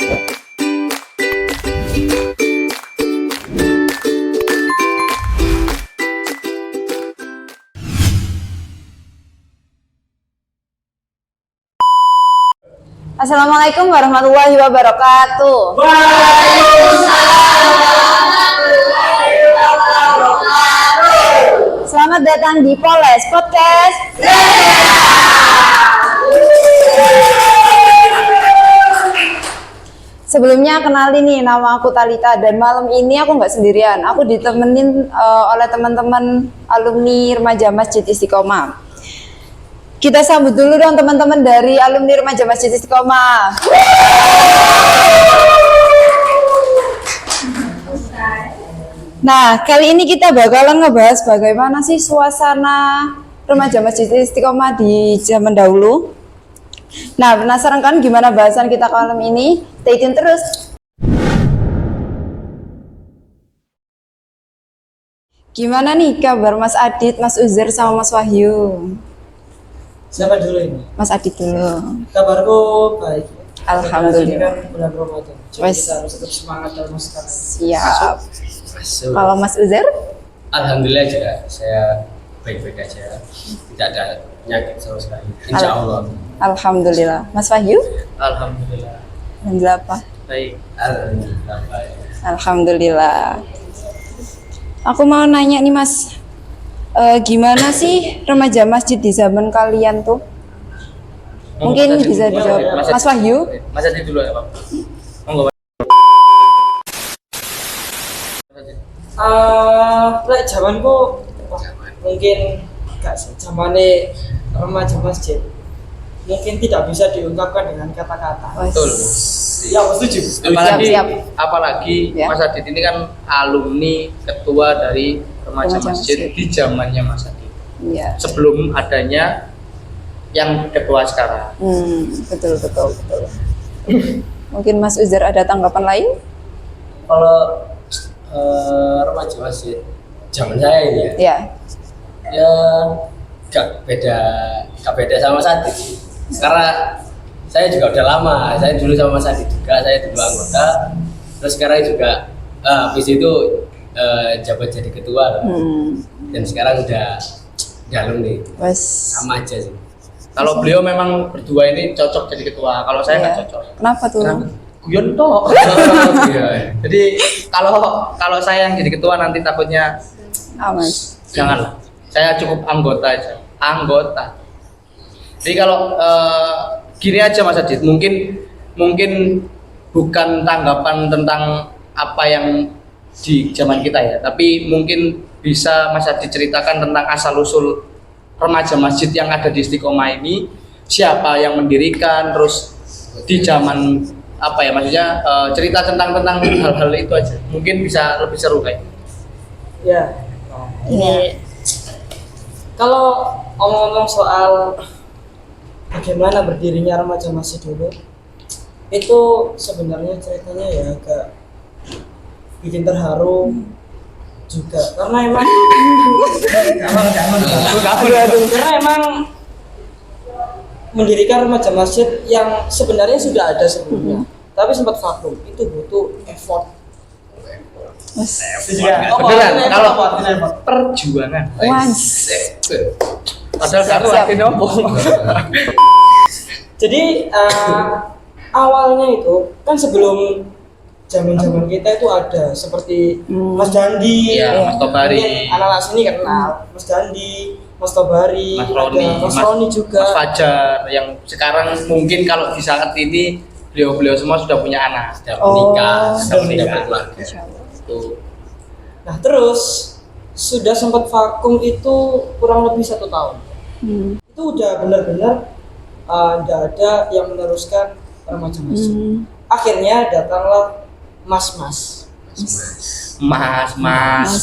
Assalamualaikum warahmatullahi wabarakatuh. Selamat datang di Poles Podcast. Sebelumnya kenalin nih, nama aku Talita dan malam ini aku nggak sendirian. Aku ditemenin oleh teman-teman alumni Remaja Masjid Istiqomah. Kita sambut dulu dong teman-teman dari alumni Remaja Masjid Istiqomah. Nah, kali ini kita bakalan ngebahas bagaimana sih suasana Remaja Masjid Istiqomah di zaman dahulu. Nah, penasaran kan gimana bahasan kita malam ini? Stay tune terus. Gimana nih kabar Mas Adit, Mas Uzair sama Mas Wahyu? Siapa dulu ini? Mas Adit dulu. Kabarku baik. Alhamdulillah. Ini kan bulan Ramadan. Jadi Wes. kita harus tetap semangat dalam sekarang. Siap. Masuk. Kalau Mas Uzair? Alhamdulillah juga saya baik-baik aja, tidak ada penyakit sama sekali. Insya Allah. Alhamdulillah. Mas Wahyu? Alhamdulillah. Alhamdulillah apa? Baik. Alhamdulillah baik. Alhamdulillah. Aku mau nanya nih Mas, gimana sih remaja masjid di zaman kalian tuh? Mungkin bisa dijawab Mas Wahyu. Mas Adi dulu ya Pak. Monggo. Lek zamanku mungkin gak zamane remaja masjid. Mungkin tidak bisa diungkapkan dengan kata-kata. Betul. Ya, setuju. Siap. Apalagi Ya. Mas Adit ini kan alumni ketua dari Remaja Remaja Masjid Masjid. di zamannya Mas Adit. Iya. Sebelum adanya yang ketua sekarang. Betul. Mungkin Mas Uzair ada tanggapan lain? Kalau remaja masjid zaman saya ini ya, Ya. ya gak beda sama Mas Adit sih. Karena saya juga udah lama, saya dulu sama Mas Adit juga, saya dulu anggota, terus sekarang juga habis itu jabat jadi ketua dan sekarang udah alumni, Wes. sama aja sih. Kalau beliau memang berdua ini cocok jadi ketua, kalau saya nggak Iya. cocok. Kenapa tuh? Guyon toh. Iya. Jadi kalau saya yang jadi ketua nanti takutnya Mas. janganlah. Saya cukup anggota aja. Anggota. Jadi kalau gini aja Mas Adit, mungkin bukan tanggapan tentang apa yang di zaman kita ya, tapi mungkin bisa Mas Adit ceritakan tentang asal-usul remaja masjid yang ada di Istiqomah ini, siapa yang mendirikan, terus di zaman apa ya, maksudnya cerita tentang hal-hal itu aja, mungkin bisa lebih seru kayak. Ya. Ini kalau ngomong-ngomong soal bagaimana berdirinya remaja masjid dulu, itu sebenarnya ceritanya ya agak bikin terharu juga karena emang karena emang mendirikan remaja masjid yang sebenarnya sudah ada sebelumnya, tapi sempat vakum, itu butuh effort. Beneran, kalau perjuangan. Once. Padahal satu Siap. hati nopo. Jadi awalnya itu kan sebelum zaman kita itu ada seperti Mas Dandi, Iya, Mas Tobari. mungkin anak-anak sini kenal Mas Dandi, Mas Tobari, Mas Roni, ada Mas Roni juga. Mas Fajar yang sekarang mungkin kalau di saat ini beliau semua sudah punya anak, Sudah menikah, sudah menikah. berkeluarga. Tuh. Nah terus sudah sempat vakum itu kurang lebih 1 tahun. Itu udah benar-benar tidak ada yang meneruskan remaja masjid. Akhirnya datanglah mas-mas. Mas,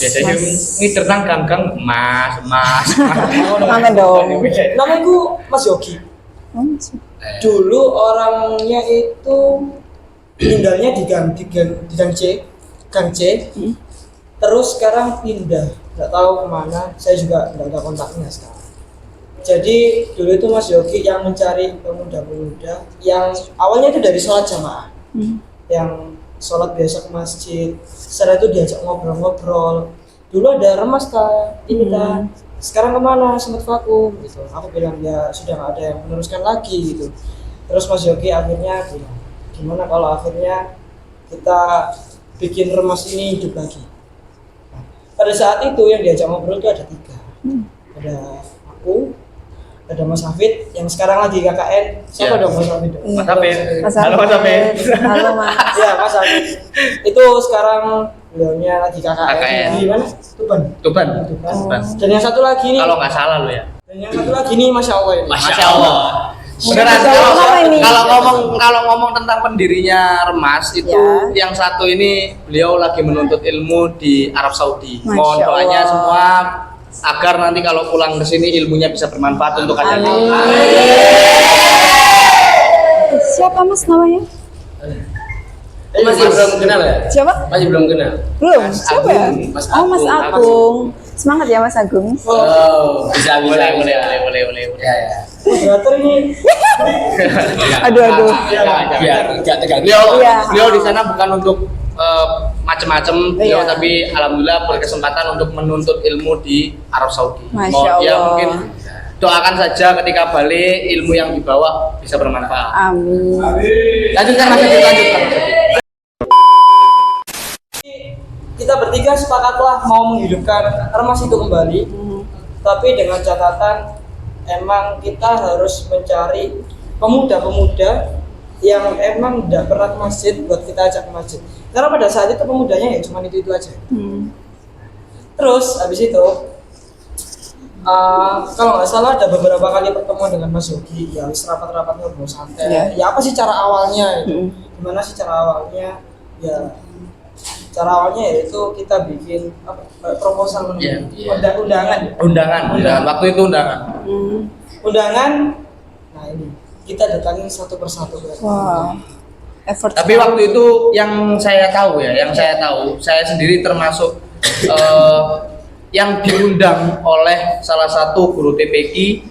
biasanya ngider nang ganggang, mas. Mana dong? Namanya Mas Yogi. Dulu orangnya itu tinggalnya di Gang C. Terus sekarang pindah, nggak tahu kemana. Saya juga nggak ada kontaknya sekarang. Jadi dulu itu Mas Yogi yang mencari pemuda-pemuda yang awalnya itu dari sholat jamaah. yang sholat biasa ke masjid. Setelah itu diajak ngobrol-ngobrol. Dulu ada remas ta, ini ta. Sekarang kemana? Sempat vakum gitu. Aku bilang ya sudah nggak ada yang meneruskan lagi gitu. Terus Mas Yogi akhirnya bilang, gimana kalau akhirnya kita bikin remas ini hidup lagi. Nah, pada saat itu yang diajak ngobrol itu ada 3. Ada aku, ada Mas Hafid yang sekarang lagi KKN. Siapa dong Mas Hafid? Mas Hafid. Mas Halo Mas Hafid. Halo Mas. Ya Mas Hafid. Itu sekarang beliaunya lagi KKN. KKN. Di mana? Tuban. Tuban. Tuban. Dan yang satu lagi nih. Kalau nggak salah lo ya. Dan yang satu lagi nih, Masya Allah ini. Masya Allah. Beneran Masya Allah, apa ini? kalau ngomong tentang pendirinya Remas itu Ya. yang satu ini beliau lagi menuntut ilmu di Arab Saudi. Masya Mohon doanya Allah. semua agar nanti kalau pulang ke sini ilmunya bisa bermanfaat untuk kalian. Amin. Siapa Mas namanya? Masih belum kenal ya? Siapa? Masih belum kenal. Belum. Siapa ya? Mas Oh Mas Agung. Agung. Semangat ya Mas Agung. Oh, bisa Boleh. Ya, ya. Moderator ini. Aduh. Biar enggak tegang. Iya. Beliau di sana bukan untuk macam-macam, beliau Iya. tapi alhamdulillah berkesempatan untuk menuntut ilmu di Arab Saudi. Masya Ya Allah. mungkin doakan saja ketika balik ilmu yang dibawa bisa bermanfaat. Amin. Lanjutkan Mas Adit, lanjutkan. Mas Adit. Kita bertiga sepakatlah mau menghidupkan remas itu kembali. Tapi dengan catatan emang kita harus mencari pemuda-pemuda yang emang tidak pernah ke masjid buat kita ajak ke masjid. Karena pada saat itu pemudanya ya cuma itu aja. Terus habis itu kalau nggak salah ada beberapa kali pertemuan dengan Mas Yogi, ya rapat-rapat ngobrol santai. Ya. Ya apa sih cara awalnya itu? Gimana sih cara awalnya? Ya cara awalnya yaitu kita bikin proposal Iya. undangan. Undangan. Waktu itu undangan. Undangan. Nah ini kita datangin satu persatu. Wow. Effort. Tapi waktu itu yang saya tahu, saya sendiri termasuk yang diundang oleh salah satu guru TPI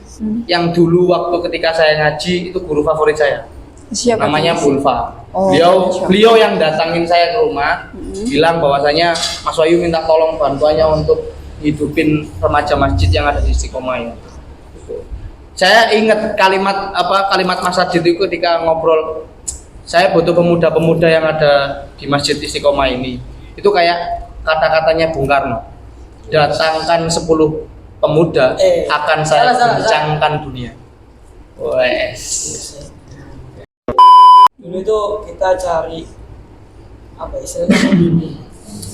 yang dulu waktu ketika saya ngaji itu guru favorit saya. Siapa? Namanya tuh? Bulfa. Oh, Masya Allah. Beliau yang datangin saya ke rumah, bilang bahwasanya Mas Wahyu minta tolong bantuannya untuk hidupin remaja masjid yang ada di Istiqomah ya. Saya ingat kalimat Mas Adit itu ketika ngobrol, saya butuh pemuda-pemuda yang ada di Masjid Istiqomah ini. Itu kayak kata-katanya Bung Karno. Datangkan 10 pemuda akan saya bincangkan dunia. Wes. Dulu itu kita cari apa istilahnya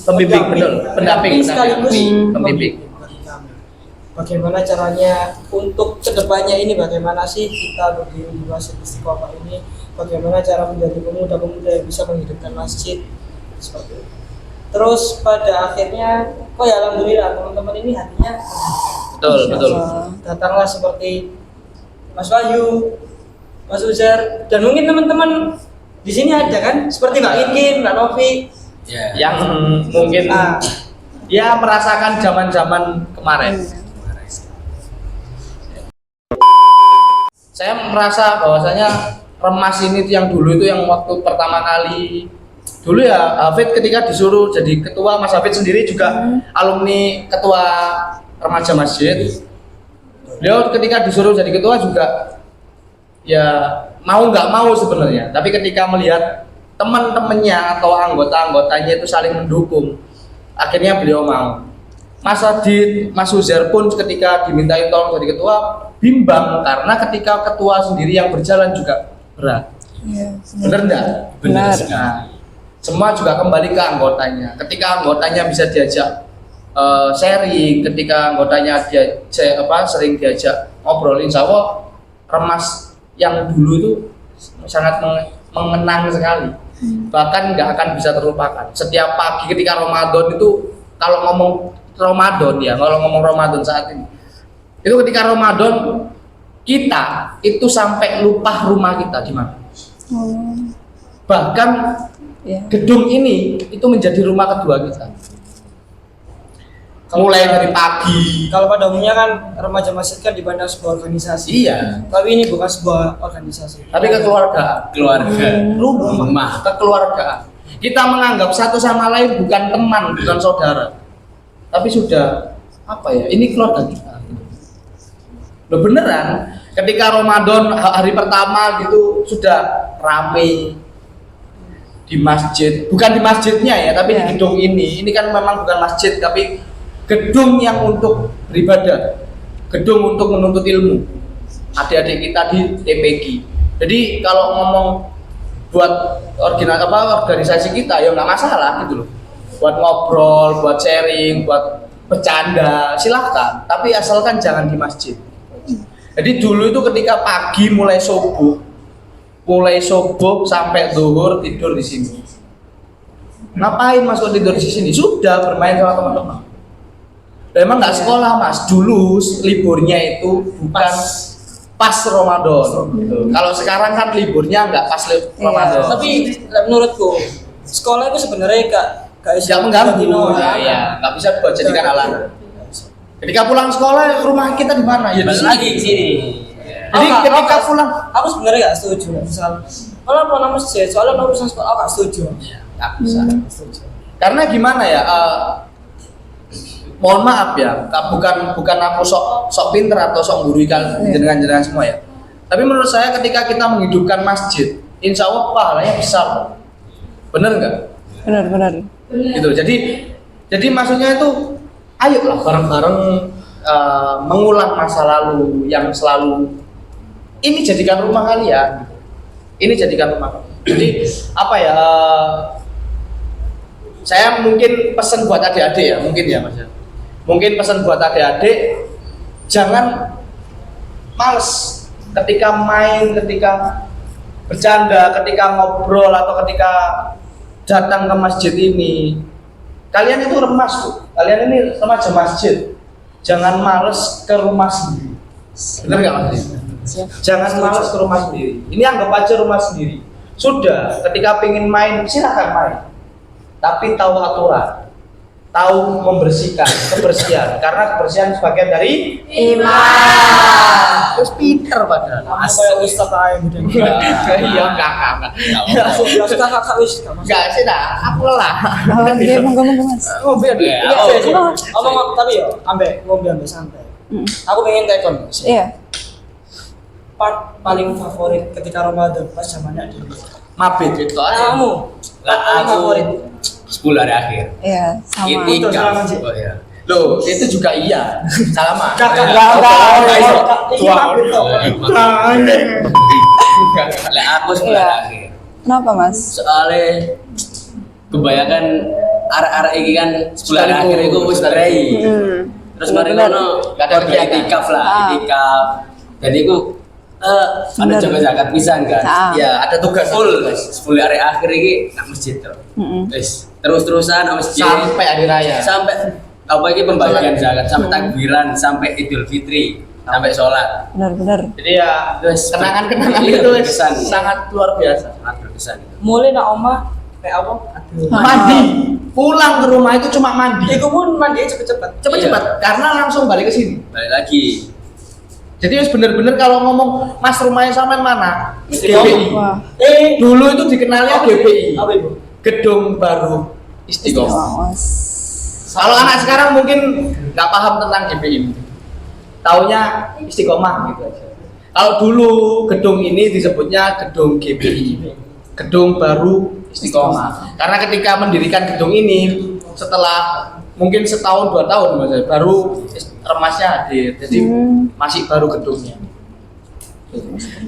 Pembimbing, betul. Pendamping sekaligus pembimbing. bagi kami. Bagaimana caranya untuk kedepannya ini, bagaimana sih kita berdiri di Masjid Istiqomah ini, bagaimana cara menjadi pemuda-pemuda yang bisa menghidupkan masjid seperti itu. Terus pada akhirnya, ya alhamdulillah teman-teman ini hatinya Betul. datanglah seperti Mas Wahyu, Mas Uzer, dan mungkin teman-teman di sini ada kan, seperti Mbak Inkin, Mbak Novi. Ya. Yang mungkin Nah, dia merasakan zaman-zaman kemarin. Saya merasa bahwasanya Remas ini yang dulu itu yang waktu pertama kali dulu ya Hafid ketika disuruh jadi ketua, Mas Hafid sendiri juga alumni ketua remaja masjid. Beliau ketika disuruh jadi ketua juga ya mau nggak mau sebenarnya, tapi ketika melihat teman-temannya atau anggota-anggotanya itu saling mendukung, akhirnya beliau mau. Mas Adit, Mas Uzer pun ketika dimintain tolong jadi ketua bimbang karena ketika ketua sendiri yang berjalan juga berat. Iya. Bener enggak? Benar. Nah, semua juga kembali ke anggotanya. Ketika anggotanya bisa diajak sharing, ketika anggotanya sering diajak ngobrol, insya Allah Remas yang dulu itu sangat mengenang sekali. Bahkan nggak akan bisa terlupakan. Setiap pagi ketika Ramadan itu, kalau ngomong Ramadan saat ini, itu ketika Ramadan kita itu sampai lupa rumah kita di mana. Bahkan Ya. gedung ini itu menjadi rumah kedua kita. mulai dari pagi. Kalau pada umumnya kan remaja masjid kan dipandang sebuah organisasi. Iya. Tapi ini bukan sebuah organisasi. Tapi kekeluargaan, rumah. kekeluargaan. Kita menganggap satu sama lain bukan teman, bukan saudara. Tapi sudah apa ya? Ini keluarga kita. Loh beneran, ketika Ramadan hari pertama gitu sudah rame di masjid. Bukan di masjidnya ya, tapi di gedung ini. Ini kan memang bukan masjid, tapi gedung yang untuk beribadah, gedung untuk menuntut ilmu. Adik-adik kita di TPG. Jadi kalau ngomong buat organisasi kita ya nggak masalah gitu loh. Buat ngobrol, buat sharing, buat bercanda, silahkan. Tapi asalkan jangan di masjid. Jadi dulu itu ketika pagi mulai subuh sampai zuhur tidur di sini. Ngapain masuk tidur di sini? Sudah bermain sama teman-teman. Memang nggak sekolah mas. Dulu liburnya itu bukan pas Ramadan. Kalau sekarang kan liburnya nggak pas Ramadan. Tapi menurutku sekolah itu sebenarnya gak Tidak mengganggu. Ya, nggak bisa buat jadikan alasan. Ketika pulang sekolah, rumah kita di mana? Ya di Balik sini. lagi ke sini. Jadi ketika pulang, aku sebenarnya gak setuju. Misal kalau mau masjid, soalnya mau urusan sekolah, aku gak setuju. nggak bisa. Karena gimana ya? Mohon maaf ya, bukan aku sok pinter atau sok guru jenengan semua ya. Tapi menurut saya ketika kita menghidupkan masjid, insya Allah pahalanya besar. Bener nggak? Benar. Gitu. Jadi maksudnya itu, ayolah bareng-bareng mengulang masa lalu yang selalu ini jadikan rumah kalian. Ini jadikan rumah kalian. Jadi apa ya? Saya mungkin pesan buat adik-adik ya, mungkin ya mas. Mungkin pesan buat adik-adik, jangan males ketika main, ketika bercanda, ketika ngobrol atau ketika datang ke masjid ini. Kalian itu remas tuh, kalian ini remaja masjid. Jangan males ke rumah sendiri. Benar nggak mas? Jangan males ke rumah sendiri. Ini anggap aja rumah sendiri. Sudah, ketika pengen main silakan main. Tapi tahu aturan, tahu membersihkan, kebersihan. Karena kebersihan sebagian dari iman. Terus pinter padahal. Kamu kayak ustaz aja udah. Iya enggak. Kakak wis gak masuk. Enggak sih dah, aku lelah. Oke, monggo mas. Ngombe Ngomong tapi yo, ambek ngombe santai. Aku pengen tekon. Iya. Part paling favorit ketika Ramadan pas zamannya dulu. Mabit itu. Kamu paling favorit. 10 hari akhir. Iya, sama. Itikaf. Sih. Oh iya. Loh, itu juga iya. Salaman. Ini mabit toh. Lah aku 10 hari akhir. Kenapa mas? Soalnya kebanyakan arek-arek iki kan 10 hari akhir iku wis berai. Terus mari Bener. ngono Gak ada ada itikaf lah, itikaf. Jadi iku ada Bener. jaga zakat pisan kan. Ya, ada tugas Full 10 hari akhir iki nang masjid to. Wis terus-terusan nang masjid sampai hari raya. sampai apa iki pembagian zakat sampai takbiran sampai Idul Fitri sampai sholat. Benar. Jadi ya Terus kenangan-kenangan iya, itu berkesan. sangat luar biasa. Sangat berkesan. Mulai nak oma kayak apa? Aduh. Mandi, pulang ke rumah itu cuma mandi. Iku pun mandi cepet-cepet. Cepet-cepet, karena langsung balik ke sini. Balik lagi. Jadi harus bener-bener kalau ngomong mas rumahnya sampean mana? Istiqomah. GBI. Wah. Dulu itu dikenalnya GBI. Apa itu? Gedung Baru Istiqomah. Wah, mas. Kalau anak sekarang mungkin nggak paham tentang GBI, taunya Istiqomah gitu aja. Kalau dulu gedung ini disebutnya gedung GBI, Gedung Baru Istiqomah. Karena ketika mendirikan gedung ini setelah mungkin setahun 2 tahun mas, baru remasnya hadir, jadi masih baru gedungnya.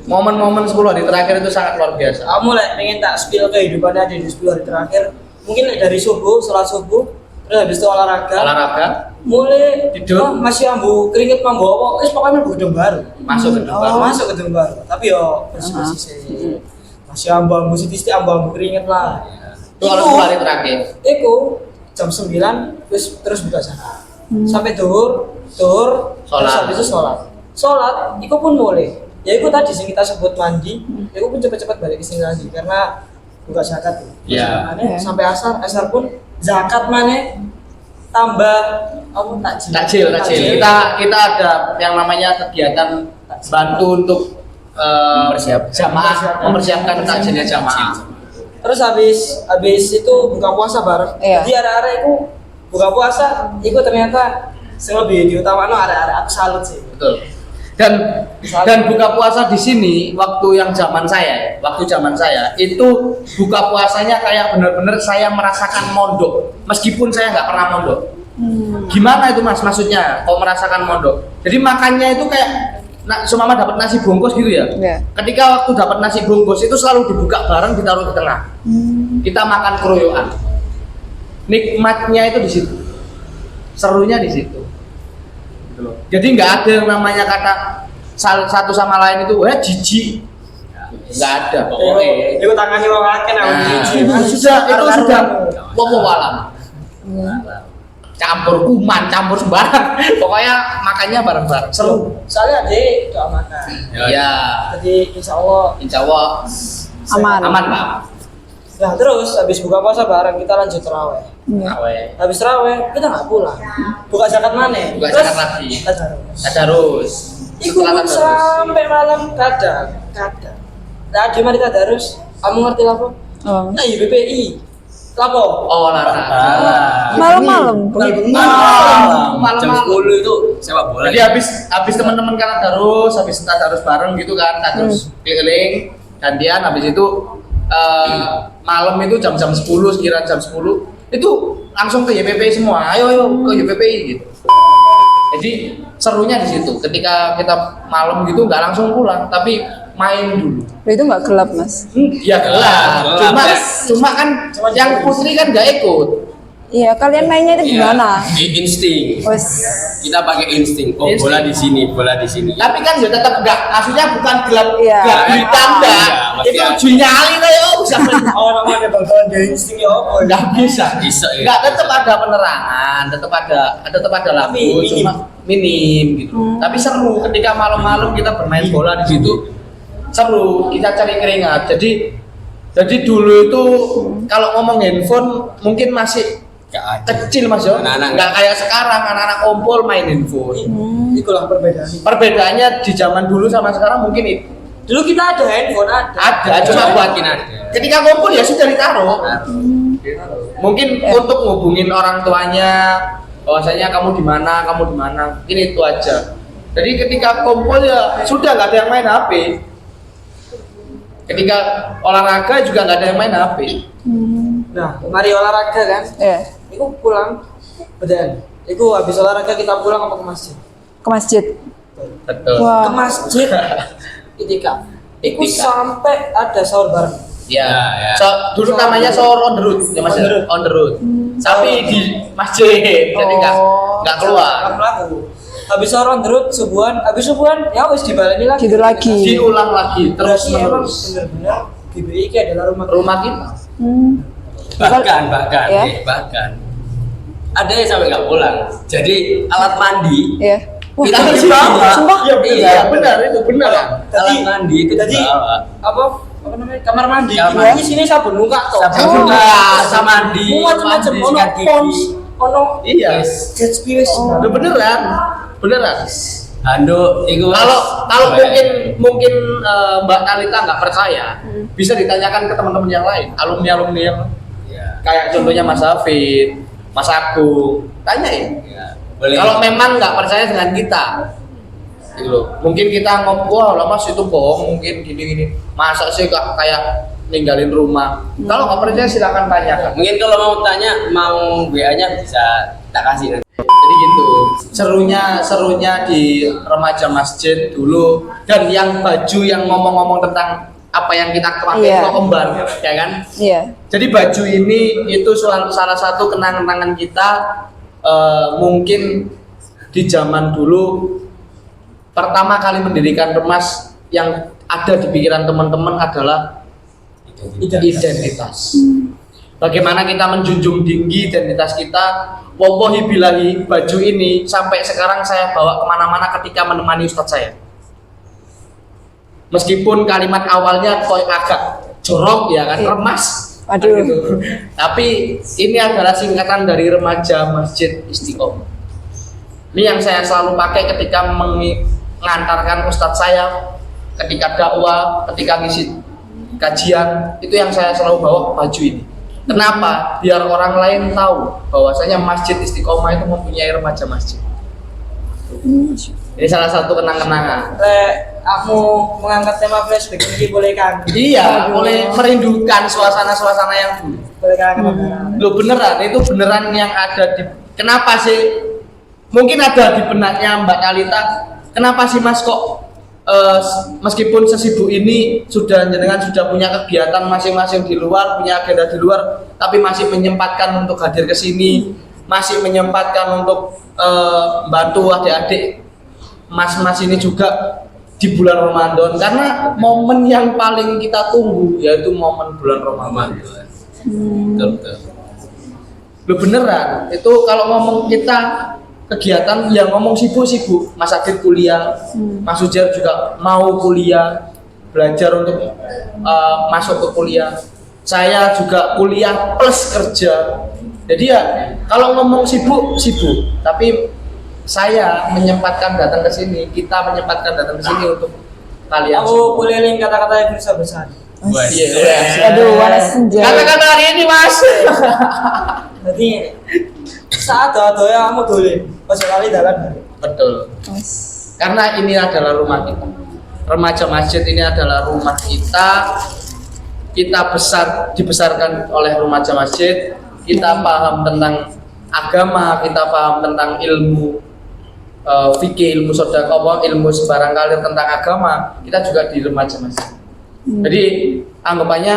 Momen-momen 10 hari terakhir itu sangat luar biasa. Kamu pengen tak spill kehidupannya di 10 hari terakhir. Mungkin dari subuh, sholat subuh, terus habis itu olahraga. Mulai Tidur. masih ambu keringet mambu apa? Pokoknya ambu gedung baru. Masuk gedung baru. Masuk gedung baru. Tapi yo bersih-bersih sih. Masih ambu siti ambu keringet lah. Itu kalau 10 hari terakhir. Iku jam 9 terus buka zakat. Sampai duhur, terus Sholat. habis itu sholat, iku pun boleh. Ya iku tadi sih kita sebut mandi, iku pun cepet-cepet balik ke sini lagi karena buka zakat. Iya. Sampai asar pun zakat mana tambah Takjil. Kita ada yang namanya kegiatan bantu untuk mempersiapkan takjilnya jamaah. Terus habis itu buka puasa bareng. Iya. Jadi arek-arek itu buka puasa, itu ternyata sing lebih diutamakan arek-arek, aku salut sih. Betul. Dan buka puasa di sini waktu zaman saya itu buka puasanya kayak benar-benar saya merasakan mondok meskipun saya nggak pernah mondok. Gimana itu Mas maksudnya kok merasakan mondok? Jadi makannya itu kayak seumpama dapat nasi bungkus gitu ya. Iya. Ketika waktu dapat nasi bungkus itu selalu dibuka bareng ditaruh di tengah. Kita makan keroyokan. Nikmatnya itu di situ. Serunya di situ. Gitu loh. Jadi nggak ada yang namanya kata satu sama lain itu jijik. Nggak ada pokoknya. Itu tangannya wong akeh nang jijik. Itu sudah wawalan. Campur kuman, campur sembarang. Pokoknya makannya bareng-bareng. Seru. Soalnya adik doa makan. Iya. Jadi insya Allah Aman. Pak. Nah terus habis buka puasa bareng kita lanjut terawih. Awe. Habis terawih kita nggak pulang. Buka zakat mana? Buka zakat lagi. Tadarus. Iku Setelah tadarus. sampai malam kadang. Nah di mana tadarus? Kamu ngerti apa? Oh. Nah BPI. Lapo? Olahraga. Malam-malam. Malam-malam. Jam 10 itu sepak bola. Jadi habis teman-teman kan habis tadarus bareng gitu kan, tadarus keliling, gantian habis itu malam itu jam 10 sekiranya jam 10 itu langsung ke YPPI semua. Ayo ke YPPI gitu. Jadi serunya di situ. Ketika kita malam gitu nggak langsung pulang, tapi main dulu. Itu nggak gelap Mas? Ya gelap. Cuma kan yang putri kan nggak ikut. Iya, kalian mainnya itu gimana? Di insting. Wes. Kita pakai insting. Oh, Insting. bola di sini. Tapi kan ya tetap enggak, maksudnya bukan gelap Iya. gelap hitam enggak. Iya, Itu maksudnya- uji nyali lah ya bisa. Oh namanya bakalan dari insting ya apa? Enggak bisa. Bisa, ya. Enggak, tetap ada penerangan, tetap ada lampu, Tapi minim. cuma minim gitu. Tapi seru ketika malam-malam kita bermain bola di situ. Seru, kita cari keringat. Jadi dulu itu kalau ngomong handphone mungkin masih Gak ada. kecil Mas yo. Anak-anak Enggak kayak sekarang anak-anak kumpul main handphone. Itulah perbedaan. Perbedaannya di zaman dulu sama sekarang mungkin itu. Dulu kita ada handphone Ada, cuma buat ketika kumpul ya sudah ditaruh. Mungkin untuk ngubungin orang tuanya, bahwasanya kamu di mana, mungkin itu aja. Jadi ketika kumpul ya sudah nggak ada yang main HP. Ketika olahraga juga nggak ada yang main HP. Nah, mari olahraga kan. Iya. Iku pulang, bedan. Iku habis olahraga kita pulang apa ke masjid? Ke masjid. Betul. Ke Wah. masjid. Itika. Iku Itika. sampai ada sahur bareng. Ya. Ya. Dulu namanya sahur on the road, ya Mas. On the road. On the road. Tapi di masjid, jadi nggak Nggak keluar. melaku. Habis sahur on the road habis subuhan ya wis dibaleni lagi. Gitu lagi. Diulang lagi terus Berarti emang menerus. benar-benar GBI ini adalah Rumah kita. Bahkan Ya. ada yang sampai nggak pulang. Jadi alat mandi Iya. Wah, kita harus Sumpah. bawa. Sumpah? Iya, benar itu benar. Alat mandi itu jadi dibawa. apa namanya kamar mandi. Kamar Ini mandi. sini sabun muka toh. Sabun muka, sabun mandi, macam-macam mandi, ono sikat gigi. pons, ono Iya. jet ski wis. Itu beneran. Handuk itu Kalau mungkin Mbak Talita nggak percaya, bisa ditanyakan ke teman-teman yang lain, alumni yang ya, kayak contohnya Mas Hafid, Mas Agung, tanyain. ya, boleh. Kalau memang nggak percaya dengan kita, gitu loh. Mungkin kita ngomong, wah lah Mas itu bohong, mungkin gini-gini. Masa sih kayak ninggalin rumah? Kalau nggak percaya silakan tanyakan. Mungkin kalau mau tanya, mau WA-nya bisa tak kasih nanti. Jadi gitu, serunya di remaja masjid dulu, dan yang baju yang ngomong-ngomong tentang apa yang kita pakai Iya. itu kembar, ya kan? Iya. Jadi baju ini itu salah satu kenang-kenangan kita, mungkin di zaman dulu pertama kali mendirikan Remas yang ada di pikiran teman-teman adalah identitas. Bagaimana kita menjunjung tinggi identitas kita. Wallahi billahi baju ini sampai sekarang saya bawa kemana-mana ketika menemani ustadz saya. Meskipun kalimat awalnya kok agak jorok ya kan, remas. Aduh. Gitu. Tapi ini adalah singkatan dari remaja Masjid Istiqomah. Ini yang saya selalu pakai ketika mengantarkan ustadz saya, ketika dakwah, ketika ngisi kajian, itu yang saya selalu bawa baju ini. Kenapa? Biar orang lain tahu bahwasanya Masjid Istiqomah itu mempunyai remaja masjid. Ini salah satu kenang-kenangan. Aku mengangkat tema flashback ini boleh kan? Iya, boleh merindukan suasana-suasana yang dulu. Boleh kan? Loh beneran, itu beneran yang ada di. Kenapa sih? Mungkin ada di benaknya Mbak Talita. Kenapa sih Mas kok meskipun sesibuk ini jenengan sudah punya kegiatan masing-masing di luar, punya agenda di luar, tapi masih menyempatkan untuk hadir ke sini, masih menyempatkan untuk bantu adik-adik mas-mas ini juga di bulan Ramadan, karena momen yang paling kita tunggu yaitu momen bulan Ramadan. Betul. Loh beneran, itu kalau ngomong kita kegiatan yang ngomong sibuk-sibuk, Mas Adit kuliah, Mas Ujar juga mau kuliah, belajar untuk masuk ke kuliah. Saya juga kuliah plus kerja. Jadi ya kalau ngomong sibuk, tapi saya menyempatkan datang ke sini, kita menyempatkan datang ke sini untuk kalian. Aku keliling kata-kata yang bisa besar. Aduh, waras senja. Kata-kata hari ini Mas. Jadi saat ada yang kamu dolin, ojo kali dalan. Betul. Karena ini adalah rumah kita. Remaja masjid ini adalah rumah kita. Kita dibesarkan oleh remaja masjid. Kita paham tentang agama, kita paham tentang ilmu fikih, ilmu sedekah, ilmu sebarang kalir tentang agama. Kita juga di remaja masjid. Jadi anggapannya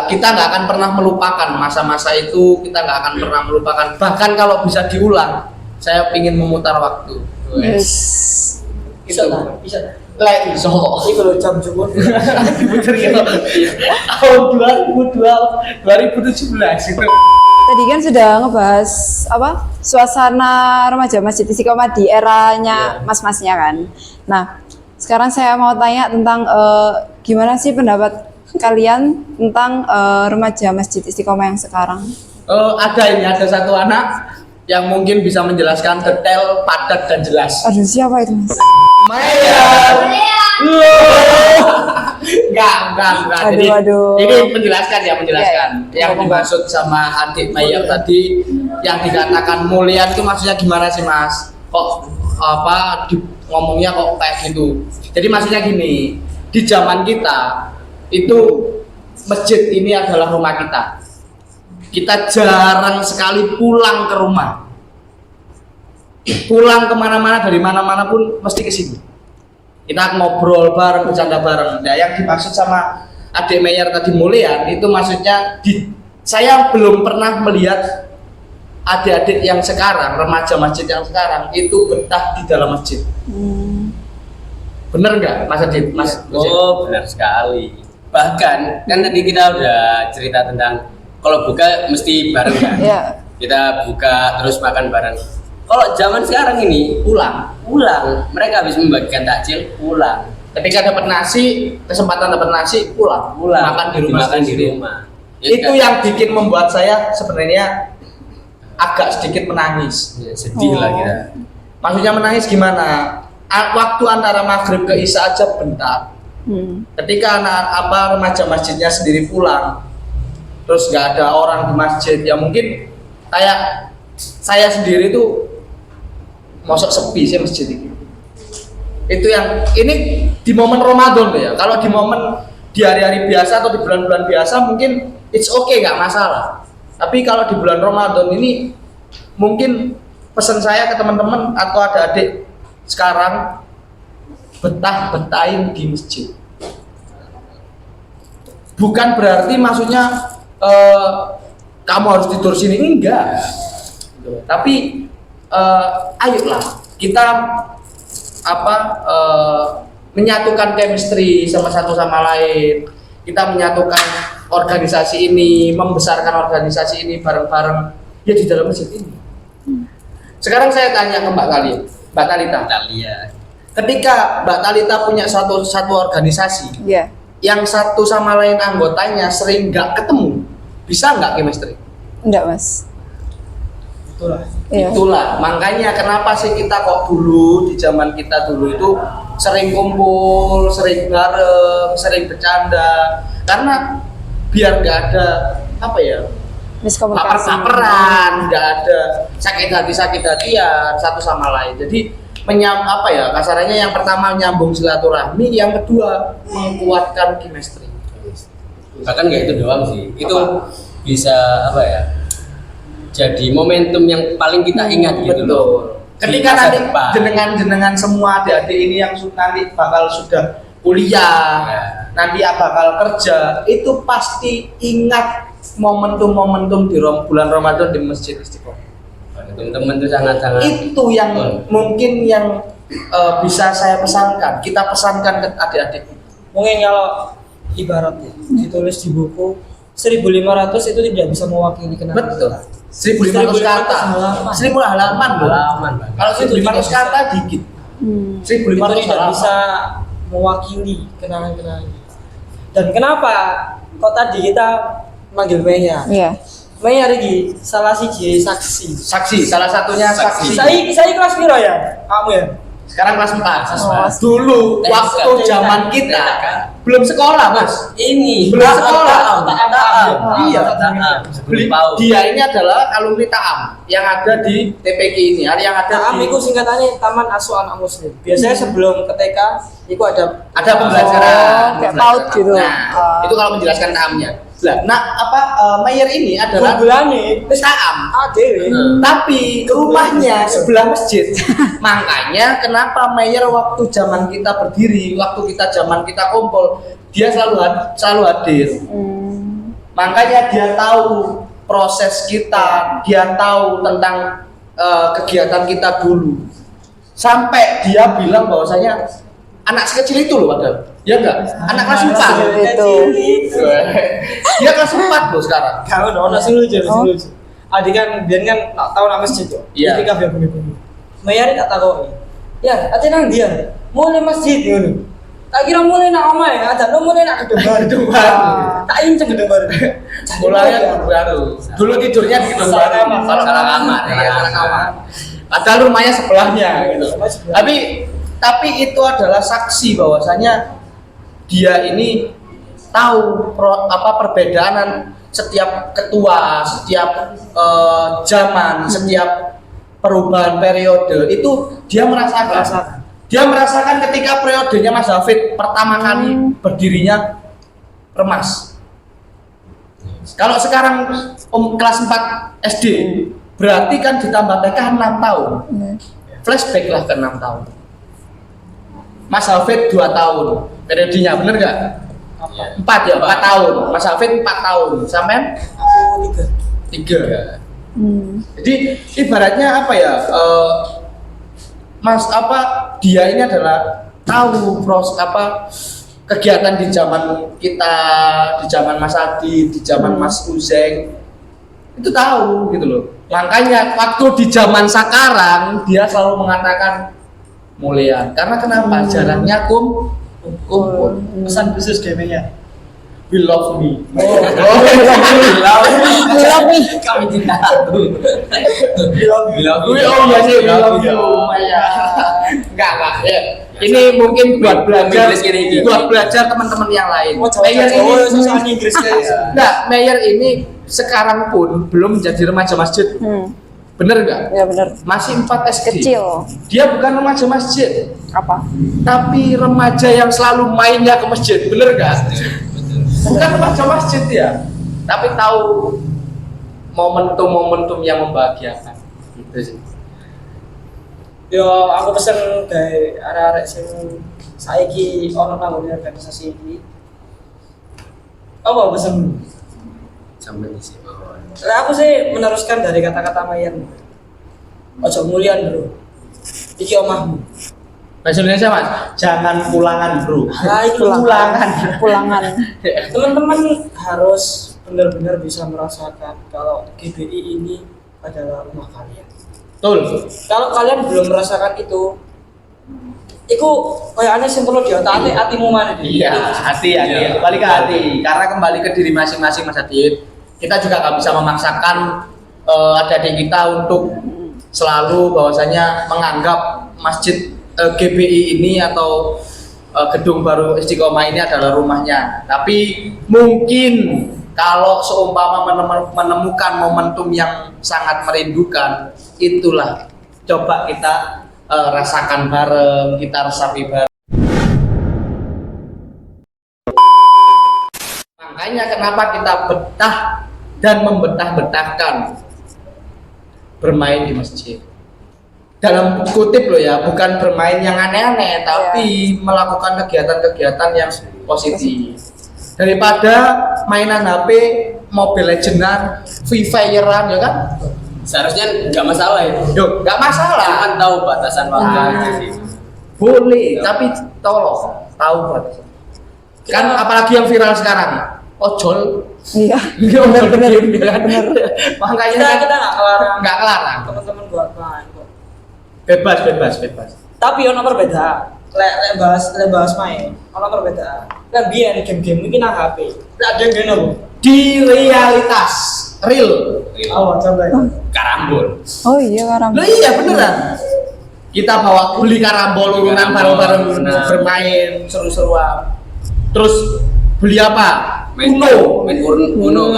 kita nggak akan pernah melupakan masa-masa itu, kita nggak akan pernah melupakan. Bahkan kalau bisa diulang, saya ingin memutar waktu. Bisa lah, bisa. Lah iso. Ini kalau jam jemput. Diputer gitu. Tahun 2017 itu. Tadi kan sudah ngebahas apa suasana remaja Masjid Istiqomah di eranya mas-masnya kan. Nah, sekarang saya mau tanya tentang gimana sih pendapat kalian tentang remaja Masjid Istiqomah yang sekarang? Ada satu anak yang mungkin bisa menjelaskan detail, padat dan jelas. Aduh, siapa itu Mas? Maya. Enggak. Aduh. Ini menjelaskan. Yang Iya. dimaksud sama adik Maya tadi, yang dikatakan mulia itu maksudnya gimana sih Mas? Kok ngomongnya kok kayak gitu? Jadi maksudnya gini, di zaman kita itu masjid ini adalah rumah kita. Kita jarang sekali pulang ke rumah. Pulang kemana-mana, dari mana-mana pun mesti ke sini. Kita ngobrol bareng, bercanda bareng. Nah, yang dimaksud sama adik Meyer tadi mulia itu maksudnya saya belum pernah melihat adik-adik yang sekarang, remaja masjid yang sekarang itu betah di dalam masjid. Bener nggak Mas Adit? Mas? Oh, benar sekali. Bahkan kan tadi kita udah cerita tentang kalau buka mesti bareng kan. Iya. Kita buka terus makan bareng. Kalau zaman sekarang ini pulang, mereka habis membagikan takjil pulang. Ketika dapat nasi, kesempatan dapat nasi, pulang. Makan di rumah Dimakan di sendiri. rumah. Itu yang bikin membuat saya sebenarnya agak sedikit menangis. Ya, sedih lah kita. Maksudnya menangis gimana? Waktu antara maghrib ke isya aja bentar. Ketika remaja masjidnya sendiri pulang, terus nggak ada orang di masjid, ya mungkin kayak saya sendiri tuh mosok sepi sih masjid ini. Itu yang ini di momen Ramadan tuh ya. Kalau di momen di hari-hari biasa atau di bulan-bulan biasa mungkin it's okay, nggak masalah. Tapi kalau di bulan Ramadan ini mungkin pesan saya ke teman-teman atau ada adik sekarang betahin di masjid. Bukan berarti maksudnya kamu harus tidur sini, enggak. Tapi ayolah kita menyatukan chemistry satu sama lain. Kita menyatukan organisasi ini, membesarkan organisasi ini bareng-bareng ya di dalam masjid ini. Sekarang saya tanya ke Mbak Talita. Ketika Mbak Talita punya satu organisasi, yang satu sama lain anggotanya sering nggak ketemu, bisa nggak chemistry? Enggak Mas. Itulah. Iya. Itulah makanya kenapa sih kita kok dulu di zaman kita dulu itu sering kumpul, sering bareng, sering bercanda, karena biar nggak ada apa ya, Miskomunikasi. baper-baperan, nggak ada sakit hatian satu sama lain. Jadi apa ya, kasarannya yang pertama nyambung silaturahmi, yang kedua menguatkan chemistry. Bahkan nggak itu doang sih, itu Apa? bisa apa ya, jadi momentum yang paling kita ingat gitu loh. Di Ketika masa nanti depan. jenengan semua adik-adik ini yang nanti bakal sudah kuliah, Ya. nanti bakal kerja, itu pasti ingat momentum-momentum di bulan Ramadan di Masjid Istiqomah. Teman-teman itu sangat-sangat Itu yang mungkin yang bisa saya pesankan, kita pesankan ke adik-adik. Mungkin kalau ibaratnya ditulis di buku 1500 itu tidak bisa mewakili kenangan. Betul. 1500 kata, 1000 halaman loh. pengalaman. Kalau 1500 kata dikit. Hmm. 1500 Itu tidak halaman. bisa mewakili kenangan-kenangan. Dan kenapa kok tadi kita manggil Meya? Iya. Meya iki salah siji saksi. Saksi, salah satunya saksi. Saya kelas piro ya? Kamu ya? Sekarang kelas 4. Oh. Dulu TK. waktu zaman kita belum sekolah, Mas. Ini Belum sekolah. Iya, belum tahu. Dia ini adalah alumni Taam yang ada di TPQ ini, yang ada TAM di itu singkatannya Taman Asuh Anak Muslim. Biasanya sebelum ke TK itu ada pembelajaran. Oh, kayak PAUD gitu. Nah, itu kalau menjelaskan Taamnya. Nah, Mayer ini adalah bulane Taam. ADW. Tapi rumahnya sebelah masjid. Makanya kenapa Mayer waktu zaman kita berdiri, waktu zaman kita kumpul, dia selalu hadir. Makanya dia tahu proses kita, dia tahu tentang kegiatan kita dulu. Sampai dia bilang bahwasanya anak sekecil itu loh padahal. Ya enggak? Anak kelas 4. Itu. Dia kelas 4 loh sekarang. Kalau ono sing lucu, sing lucu. Adik kan biar kan tak tahu nama masjid tuh. Iya. Jadi kafe bunyi-bunyi. Mayari tak tahu. Ya, ate nang dia. Mulai masjid ngono. Tak kira mulai nak omah ya, ada mulai nak gedung baru. Gedung baru. Tak inceng gedung baru. Mulanya gedung baru. Dulu tidurnya di gedung Salah baru. kamar. Salah kamar. Iya, salah kamar. Padahal rumahnya sebelahnya gitu. Rumahnya sebelah. Tapi itu adalah saksi bahwasanya dia ini tahu perbedaan setiap ketua, setiap zaman, setiap perubahan periode itu dia merasakan. Dia merasakan ketika periodenya Mas Hafid pertama kali berdirinya Remas. Kalau sekarang kelas 4 SD berarti kan ditambah TK 6 tahun. Flashback lah ke 6 tahun. Mas Hafid 2 tahun periodenya, bener gak? 4 ya, 4 tahun. Mas Hafid 4 tahun. Sampai Aku 3. Jadi ibaratnya apa ya? Dia ini adalah tahu kegiatan di zaman kita, di zaman Mas Adi, di zaman Mas Uzeng. Itu tahu gitu loh. Makanya waktu di zaman sekarang dia selalu mengatakan mulian. Karena kenapa? Jarangnya kumpul. pesan khusus gamenya. We love me. Kami cinta aku. We love you. Enggak. Ya. Ini mungkin buat belajar teman-teman yang lain. Mayer ini Inggris guys. Mayer ini sekarang pun belum menjadi remaja masjid. Bener nggak? Ya benar. Masih 4 SD. Kecil. Dia bukan remaja masjid, Apa? tapi remaja yang selalu mainnya ke masjid. Bener nggak? Bukan remaja masjid ya, tapi tahu momentum-momentum yang membahagiakan. Gitu sih. Yo, aku pesen dari arek-arek sing saiki ono nang organisasi iki. Apa pesen? Sampai di sini. Lah aku sih meneruskan dari kata-kata Mayan. Ojo mulian, Bro. Iki omahmu. Bahasa Indonesia Mas, jangan pulangan bro. Ah, itu Pulangan. Teman-teman harus benar-benar bisa merasakan kalau GBI ini adalah rumah kalian. Betul. Kalau kalian belum merasakan itu kayak aneh sing perlu diotak-atik hatimu mana deh. Iya, hati. Kembali ke hati. Karena kembali ke diri masing-masing Mas Adit. Kita juga nggak bisa memaksakan adik-adik kita untuk selalu bahwasanya menganggap masjid GBI ini atau gedung baru Istiqomah ini adalah rumahnya. Tapi mungkin kalau seumpama menemukan momentum yang sangat merindukan, itulah coba kita rasakan bareng, kita resapi bareng. Makanya kenapa kita betah dan membetah-betahkan bermain di masjid. Dalam kutip loh ya, bukan bermain yang aneh-aneh, tapi melakukan kegiatan-kegiatan yang positif. Daripada mainan HP, Mobile Legends, Free Fire-an ya kan? Seharusnya nggak masalah itu. Yo, nggak masalah. Kan tahu batasan waktu aja sih. Boleh, tapi tolong tahu batasan. Kan apalagi yang viral sekarang, ojol. Iya. Benar-benar kan. Makanya Kita nggak kelarang. nggak kelarang. Teman-teman buat main kok. Bebas. Tapi ono perbedaan. Lek bahas main, ono perbedaan. Lah biyen game-game iki nang HP. Lek ada yang gene lho. Di realitas real. Oh, coba ya. Karambol. Oh iya karambol. Loh iya beneran. Kita bawa beli karambol urunan bareng-bareng Benar. bermain seru-seruan. Terus beli apa? Main Uno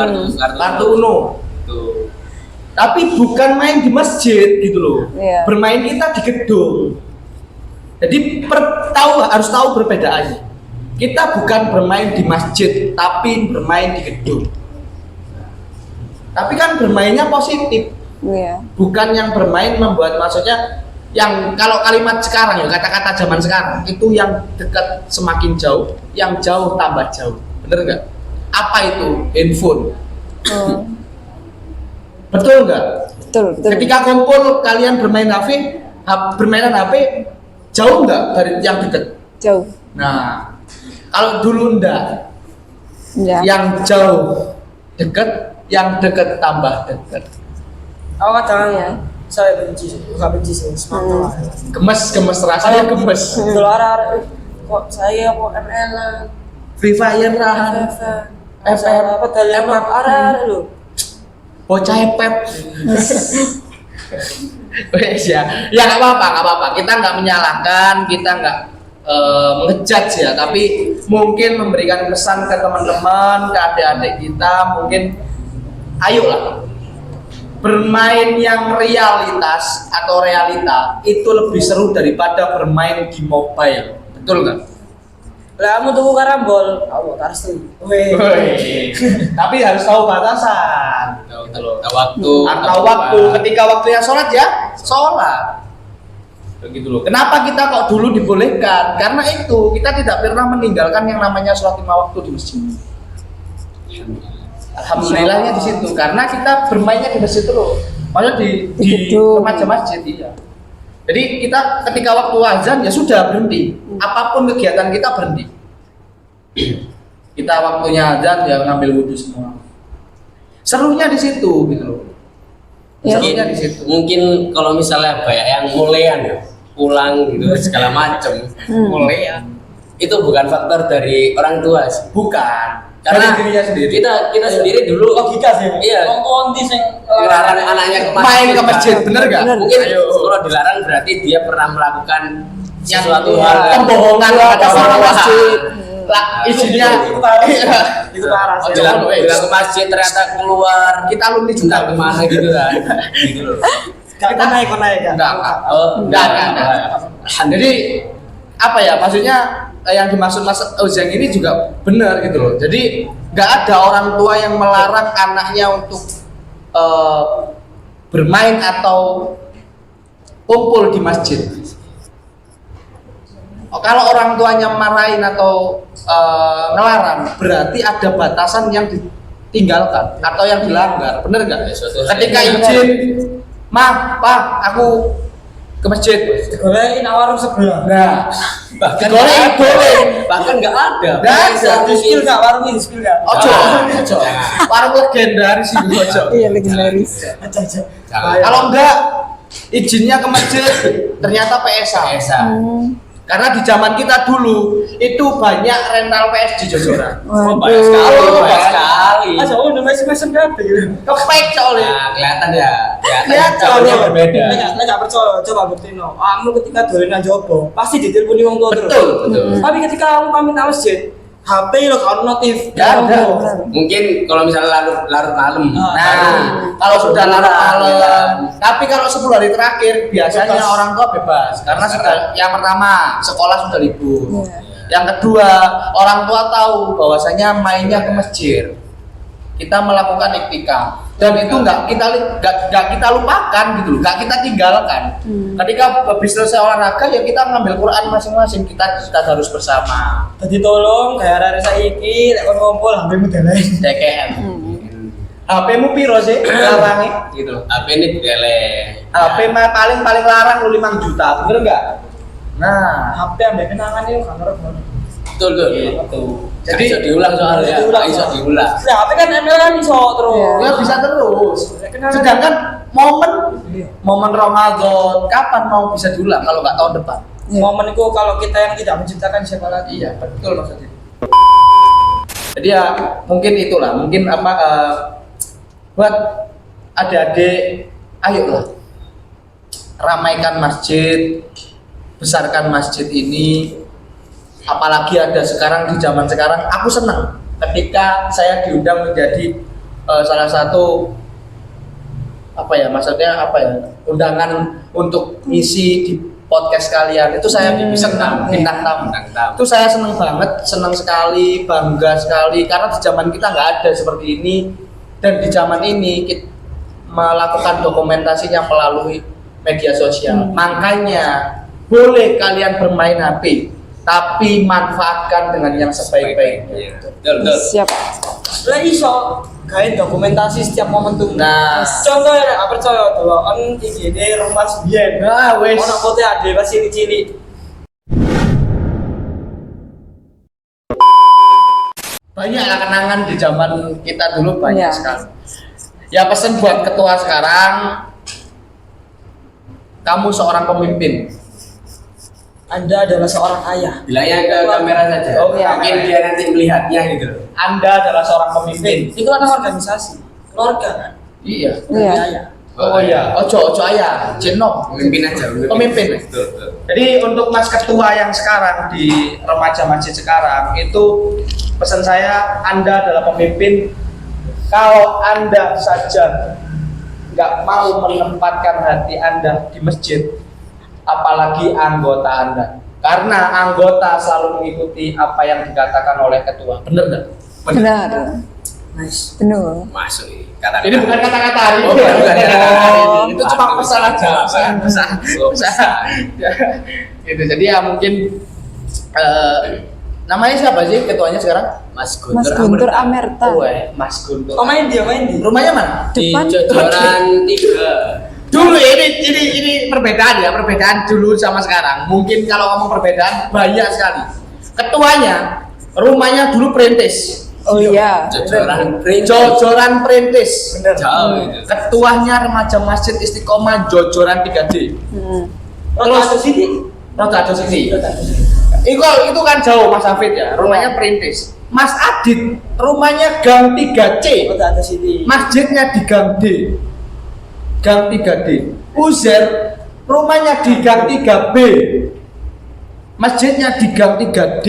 Kartu Uno. Tuh. Tapi bukan main di masjid gitu loh. Iya. Bermain kita di gedung. Jadi harus tahu perbedaannya. Kita bukan bermain di masjid, tapi bermain di gedung. Tapi kan bermainnya positif, Iya. bukan yang bermain membuat, maksudnya yang kalau kalimat sekarang ya, kata-kata zaman sekarang itu yang dekat semakin jauh, yang jauh tambah jauh. Bener nggak? Apa itu? Handphone. Oh, Betul nggak? betul. Ketika kumpul kalian bermain bermainan HP, jauh nggak dari yang dekat? Jauh. Nah, kalau dulu enggak, Ya. yang jauh dekat, yang dekat tambah dekat. Aku kadang Iya. saya benci sih semangat. Gemes rasanya gemes. Kalau arah kok saya kok ML Free Fire lah, FF apa dalam arah lu. bocah epep. Wes ya, nggak apa-apa. Kita nggak menyalahkan, kita nggak ngejudge ya, tapi mungkin memberikan pesan ke teman-teman, ke adik-adik kita, mungkin ayolah bermain yang realitas atau realita itu lebih seru daripada bermain di mobile, betul nggak? Lah kamu tuku karambol, aku tarsi. Weh. Tapi harus tahu batasan. Tahu waktu. Atau waktu, ketika waktunya sholat ya sholat. Begitu loh. Kenapa kita kok dulu dibolehkan? Karena itu kita tidak pernah meninggalkan yang namanya sholat 5 waktu di masjid. Alhamdulillahnya di situ, karena kita bermainnya di masjid terus. Maksudnya di gedung. remaja masjid, iya. Jadi kita ketika waktu azan ya sudah berhenti. Apapun kegiatan kita berhenti. Kita waktunya azan ya ngambil wudhu semua. Serunya di situ gitu loh. Ya. Serunya di situ. Mungkin kalau misalnya banyak yang mulean ya, pulang gitu segala macem. Mulean. Itu bukan faktor dari orang tua sih. Bukan. Karena Dari dirinya sendiri. kita sendiri dulu Logika sih. Iya. Kondi sing melarang anaknya ke masjid. Main ke masjid, bener gak? Bener. Mungkin Ayo. kalau dilarang berarti dia pernah melakukan Yang sesuatu iya, hal yang pembohongan kepada Sama orang masjid. Lah, isinya itu parah. Itu parah sih. bilang ke masjid ternyata keluar kita alumni juga entah kemana gitu kan. Gitu loh. Kita naik ya. enggak. Enggak. Jadi apa ya, maksudnya yang dimaksud Mas Ozeng ini juga benar gitu loh. Jadi nggak ada orang tua yang melarang anaknya untuk bermain atau kumpul di masjid. Kalau orang tuanya marahin atau ngelarang, berarti ada batasan yang ditinggalkan atau yang dilanggar, bener nggak? Ketika izin, Ma, Pa, aku ke masjid. Digolein warung sebelah. Nah, Bahkan digoreng. bahkan nggak ada. Nggak ada. Di spill enggak warung ini spill enggak? Ojo, Jangan. ojo. Warung legendaris itu ojo. Iya legendaris. Aja. Jangan. Kalau enggak izinnya ke masjid ternyata PSA. Esa. Karena di zaman kita dulu itu banyak rental PS di Jojoran. Oh, banyak sekali, Oh, banyak sekali. Aja udah mesem-mesem kabeh gitu. Kepek soalnya. Nah, kelihatan ya. Kelihatan. Zamannya berbeda. Nek gak percaya, coba buktino. Kamu ketika dolenan jopo, pasti diteleponi wong tua terus. Betul, betul. Tapi ketika kamu pamit nang masjid, HP lo kan notif. Gak ada. Mungkin kalau misalnya larut malam. Nah, kalau sudah larut malam. Tapi kalau 10 hari terakhir biasanya Bebas. orang tua bebas karena sudah yang pertama sekolah sudah libur. Iya. Yang kedua, orang tua tahu bahwasanya mainnya ke masjid. Kita melakukan iktikaf dan itu nggak kita lupakan gitu loh, nggak kita tinggalkan. Ketika habis selesai olahraga ya kita ngambil Quran masing-masing, kita harus bersama. Jadi tolong kayak arek saiki lek kon ngumpul HP-mu lain. DKM. HP-mu piro sih larangnya gitu. HP ini tele. HP mah paling larang lu 5 juta, bener nggak? Nah, HP ambek kenangan itu kan ora ngono. Betul tuh. gitu. Jadi Jadi diulang soalnya. Diulang. Bisa diulang. Nah, HP kan ML kan iso terus. Iya. ya bisa terus. Kenangan. Sedangkan momen Ramadan kapan mau bisa diulang kalau nggak tahun depan? Iya. Momen itu kalau kita yang tidak menciptakan siapa lagi? Iya, betul maksudnya. Jadi ya mungkin itulah, mungkin apa buat adik-adik, ayolah ramaikan masjid, besarkan masjid ini. Apalagi ada sekarang di zaman sekarang, aku senang ketika saya diundang menjadi salah satu undangan untuk ngisi di podcast kalian. Itu saya senang, bintang tamu. Itu saya senang banget, senang sekali, bangga sekali karena di zaman kita nggak ada seperti ini dan di zaman ini kita melakukan dokumentasinya melalui media sosial. Makanya boleh kalian bermain HP, tapi manfaatkan dengan yang sebaik-baiknya. Betul, betul. Siap. Lah iso gawe dokumentasi setiap momentum. Nah, Contoh ya, gak percaya dulu kan IG rumah biyen. nah wes. Ono foto ade pas cilik-cilik. Banyak lah kenangan di zaman kita dulu banyak Iya. sekali. Ya pesan buat ketua sekarang, kamu seorang pemimpin. Anda adalah seorang ayah. Bilangnya ke kamera saja. Oh, iya. Mungkin dia nanti melihatnya gitu. Anda adalah seorang pemimpin. Itu kan organisasi, keluarga kan. Iya. Iya. Ayah. Oh iya. Ojo ayah, Jenok. Pemimpin aja. Pemimpin. Betul, betul. Jadi untuk Mas Ketua yang sekarang di remaja masjid sekarang itu pesan saya, Anda adalah pemimpin. Kalau Anda saja nggak mau menempatkan hati Anda di masjid, apalagi anggota Anda. Karena anggota selalu mengikuti apa yang dikatakan oleh ketua. Bener nggak? Benar. Nice. Benar. Masuk nih. Kata-kata. Ini bukan kata-kata hari ini. Oh, bukan kata-kata hari ini. Itu cuma pesan aja. Pesan. Oh, pesan. Gitu. Jadi ya mungkin namanya siapa sih ketuanya sekarang? Mas Mas Guntur Guntur Amerta. Amerta. Mas Guntur. Oh main dia. Rumahnya mana? Di Depan. Jojoran 3. Dulu ini perbedaan ya, perbedaan dulu sama sekarang. Mungkin kalau ngomong perbedaan banyak sekali. Ketuanya rumahnya dulu perintis. Oh iya. Jojoran Prince. Jojoran perintis. Bener. Jauh itu. Ketuanya remaja Masjid Istiqomah Jojoran 3D. Terus ada sini. Rota Ado Siti. Itu kan jauh Mas Hafid ya, rumahnya perintis. Mas Adit rumahnya Gang 3C. Ada sini. Masjidnya di Gang D. Gang 3D. Uzer rumahnya di Gang 3B. Masjidnya di Gang 3D.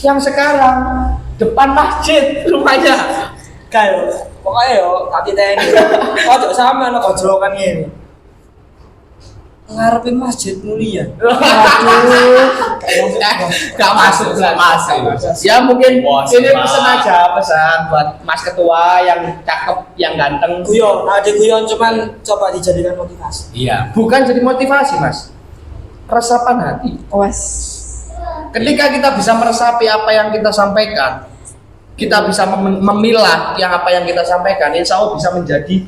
Yang sekarang depan masjid rumahnya. Kayak pokoknya yo kaki TNI. Ojo sama ono kojlokan ngene. Ngarepin masjid mulia. Gak masuk lah, masuk. Ya mungkin Wah, ini Pak. pesan aja, pesan buat Mas Ketua yang cakep, yang ganteng. Guyon, ada guyon cuman coba dijadikan motivasi. Iya. Bukan jadi motivasi, Mas. Resapan hati. Was. Ketika kita bisa meresapi apa yang kita sampaikan, kita bisa memilah yang apa yang kita sampaikan, insya Allah bisa menjadi